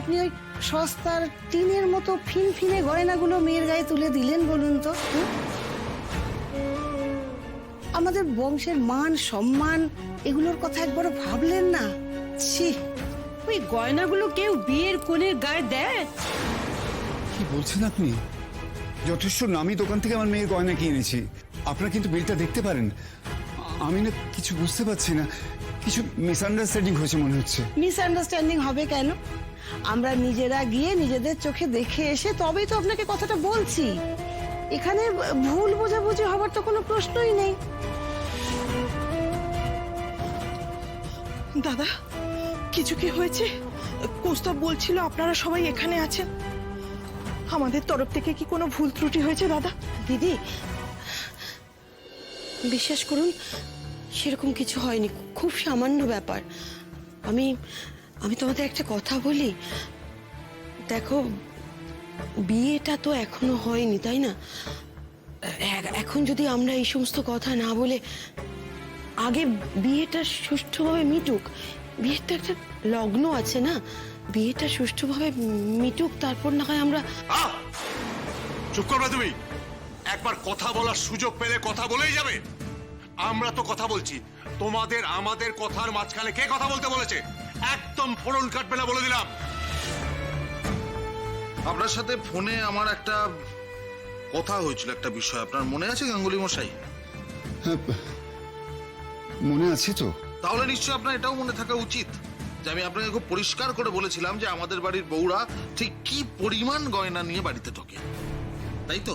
আপনি ওই সস্তার টিনের মতো ফিনফিনে গয়নাগুলো মেয়ের গায়ে তুলে দিলেন বলুন তো? আমাদের বংশের মান সম্মান এগুলোর কথা একবারও ভাবলেন না? ছি, ওই গয়নাগুলো কেউ বিয়ের কোণের গায়ে দেয়? কি বলছেন আপনি? যথেষ্ট নামি দোকান থেকে আমার মেয়ের গয়না কিনেছি। আপনারা কিন্তু বিলটা দেখতে পারেন। আমি না কিছু বুঝতে পারছি না, কিছু মিসআন্ডারস্ট্যান্ডিং হয়েছে মনে হচ্ছে। মিসআন্ডারস্ট্যান্ডিং হবে কেন? আমরা নিজেরা গিয়ে নিজেদের চোখে দেখে এসে তবেই তো আপনাকে কথাটা বলছি। এখানে ভুল বোঝাবুঝি হবার তো কোনো প্রশ্নই নেই। দাদা, কিছু কি হয়েছে? কৌস্তব বলছিল আপনারা সবাই এখানে আছেন। আমাদের তরফ থেকে কি কোনো ভুল ত্রুটি হয়েছে দাদা? দিদি, বিশ্বাস করুন, সেরকম কিছু হয়নি, খুব সামান্য ব্যাপার। আমি আমি তোমাদের একটা কথা বলি। দেখো, বিয়েটা তো এখনো হয়নি, তাই না? এখন যদি আমরা এই সমস্ত কথা না বলে আগে বিয়েটা সুষ্ঠুভাবে মিটুক, বিয়ের তো একটা লগ্ন আছে না, বিয়েটা সুষ্ঠুভাবে মিটুক, তারপর না হয় আমরা। চুপ করবে তুমি? একবার কথা বলার সুযোগ পেলে কথা বলেই যাবে। আমরা তো কথা বলছি, তোমাদের আমাদের কথার মাঝখানে কে কথা বলতে বলেছে? একদম ফোড়ন কাটবে না বলে দিলাম। আপনার সাথে ফোনে আমার একটা কথা হয়েছিল, একটা বিষয় আপনার মনে আছে গাঙ্গুলি মশাই? হ্যাঁ, মনে আছে তো। তাহলে নিশ্চয়ই আপনার এটাও মনে থাকা উচিত যে আমি আপনাকে খুব পরিষ্কার করে বলেছিলাম যে আমাদের বাড়ির বউরা ঠিক কি পরিমাণ গয়না নিয়ে বাড়িতে ঢোকে, তাই তো?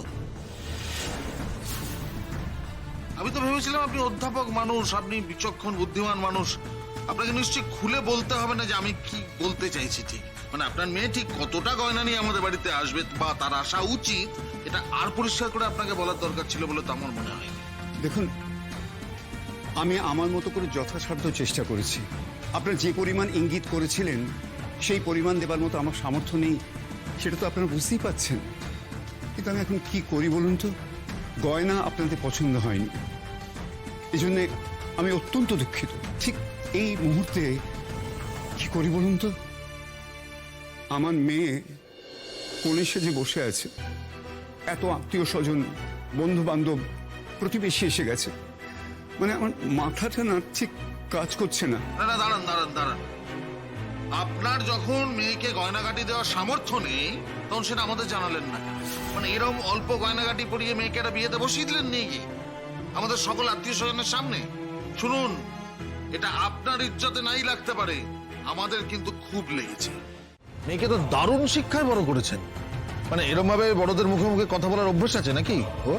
আমি তো ভেবেছিলাম আপনি অধ্যাপক মানুষ, আপনি বিচক্ষণ বুদ্ধিমান মানুষ, আপনাকে নিশ্চয়ই খুলে বলতে হবে না যে আমি কি বলতে চাইছি। ঠিক মানে আপনার মেয়ে ঠিক কতটা গয়না নিয়ে আমাদের বাড়িতে আসবে বা তার আসা উচিত, এটা আর পরিষ্কার করে আপনাকে বলার দরকার ছিল বলে তো আমার মনে হয়। দেখুন, আমি আমার মতো করে যথাসাধ্য চেষ্টা করেছি। আপনারা যে পরিমাণ ইঙ্গিত করেছিলেন সেই পরিমাণ দেবার মতো আমার সামর্থ্য নেই, সেটা তো আপনারা বুঝতেই পারছেন। কিন্তু আমি এখন কি করি বলুন তো? গয়না আপনাদের পছন্দ হয়নি, এই জন্যে আমি অত্যন্ত দুঃখিত। ঠিক এই মুহূর্তে কি করি বলুন তো? আমার মেয়ে কোণে সেজে বসে আছে, এত আত্মীয় স্বজন, বন্ধু বান্ধব, প্রতিবেশী এসে গেছে, মানে আমার মাথাটা না ঠিক কাজ করছে না। না না, দাঁড়ান দাঁড়ান দাঁড়ান, আপনার যখন মেয়েকে গয়নাগাটি দেওয়ার সামর্থ্য নেই তখন সেটা আমাদের জানালেন না কেন? মানে এরকম অল্প গয়নাগাটি পরিয়ে মেয়েকে একটা বিয়েতে বসিয়ে দিলেন নিয়ে গিয়ে আমাদের সকল আত্মীয় স্বজনের সামনে। শুনুন, এটা আপনার ইজ্জতে নাই লাগতে পারে, আমাদের কিন্তু খুব লেগেছে। মেয়েকে তো দারুণ শিক্ষায় বড় করেছেন। মানে এরকম ভাবে বড়দের মুখে মুখে কথা বলার অভ্যাস আছে নাকি ও?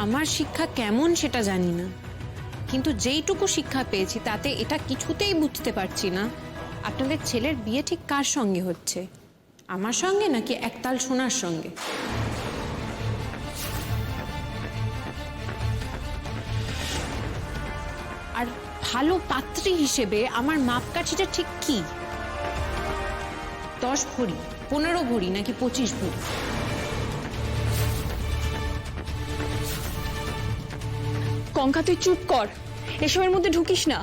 আমার শিক্ষা কেমন সেটা জানি না, কিন্তু যেইটুকু শিক্ষা পেয়েছি তাতে এটা কিছুতেই বুঝতে পারছি না আপনাদের ছেলের বিয়ে ঠিক কার সঙ্গে হচ্ছে, আমার সঙ্গে নাকি একতাল সোনার সঙ্গে। আর ভালো পাত্রী হিসেবে আমার মাপকাঠিটা ঠিক কি? 10 ভরি, 15 ভরি নাকি 25 ভরি? কঙ্কা, তুই চুপ কর, এসবের মধ্যে ঢুকিস না।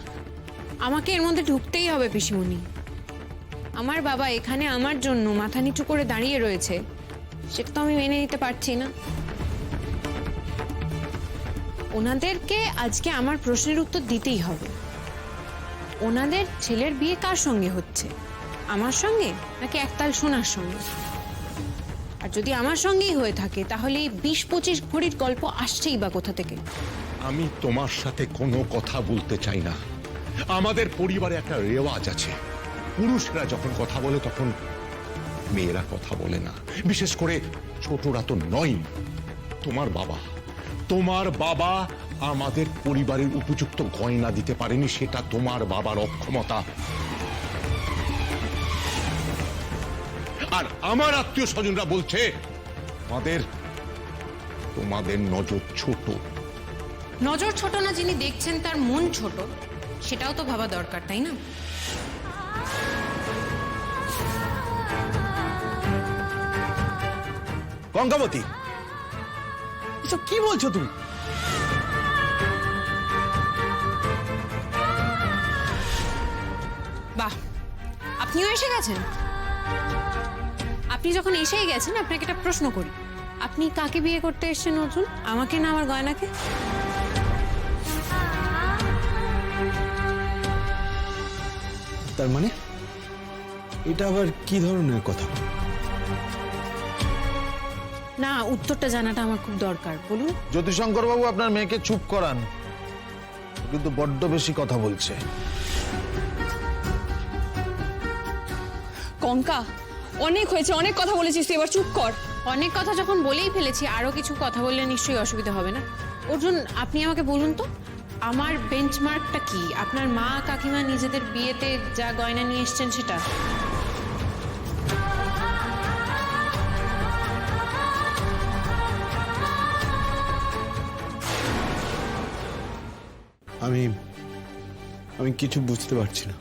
আমাকে এর মধ্যে ঢুকতেই হবে পিসিমণি। আমার বাবা এখানে আমার জন্য মাথা নিচু করে দাঁড়িয়ে রয়েছে, সেটা তো আমি মেনে নিতে পারছি না। ওনাদেরকে আজকে আমার প্রশ্নের উত্তর দিতেই হবে। ওনাদের ছেলের বিয়ে কার সঙ্গে হচ্ছে, আমার সঙ্গে নাকি একতাল সোনার সঙ্গে? আর যদি আমার সঙ্গেই হয়ে থাকে তাহলে 20-25 ভরির গল্প আসছেই বা কোথা থেকে? আমি তোমার সাথে কোনো কথা বলতে চাই না। আমাদের পরিবারে একটা রেওয়াজ আছে, পুরুষরা যখন কথা বলে তখন মেয়েরা কথা বলে না, বিশেষ করে ছোটরা তো নয়। তোমার বাবা আমাদের পরিবারের উপযুক্ত গয়না দিতে পারেনি, সেটা তোমার বাবার অক্ষমতা। আর আমার আত্মীয় স্বজনরা বলছে তোমাদের নজর ছোট। নজর ছোট না, যিনি দেখছেন তার মন ছোট, সেটাও তো ভাবা দরকার, তাই না? গঙ্গাবতী, এসব কি বলছো তুমি? বাহ, আপনিও এসে গেছেন? আপনি যখন এসেই গেছেন, আপনাকে একটা প্রশ্ন করি, আপনি কাকে বিয়ে করতে এসেছেন নতুন, আমাকে না আমার গয়নাকে? তার মানে এটা আবার কি ধরনের কথা? না, উত্তরটা জানাটা আমার খুব দরকার, বলুন। জ্যোতিশঙ্কর বাবু আপনার মেয়েকে চুপ করান, ও কিন্তু বড্ড বেশি কথা বলছে। কঙ্কা, অনেক হয়েছে, অনেক কথা বলেছিস তুই, এবার চুপ কর। অনেক কথা যখন বলেই ফেলেছি, আরো কিছু কথা বললে নিশ্চয়ই অসুবিধা হবে না। অর্জুন, আপনি আমাকে বলুন তো, আমার বেঞ্চমার্কটা কি? আপনার মা কাকিমা নিজেদের বিয়েতে যা গয়না নিয়ে এসেছেন সেটা? আমি কিছু বুঝতে পারছি না।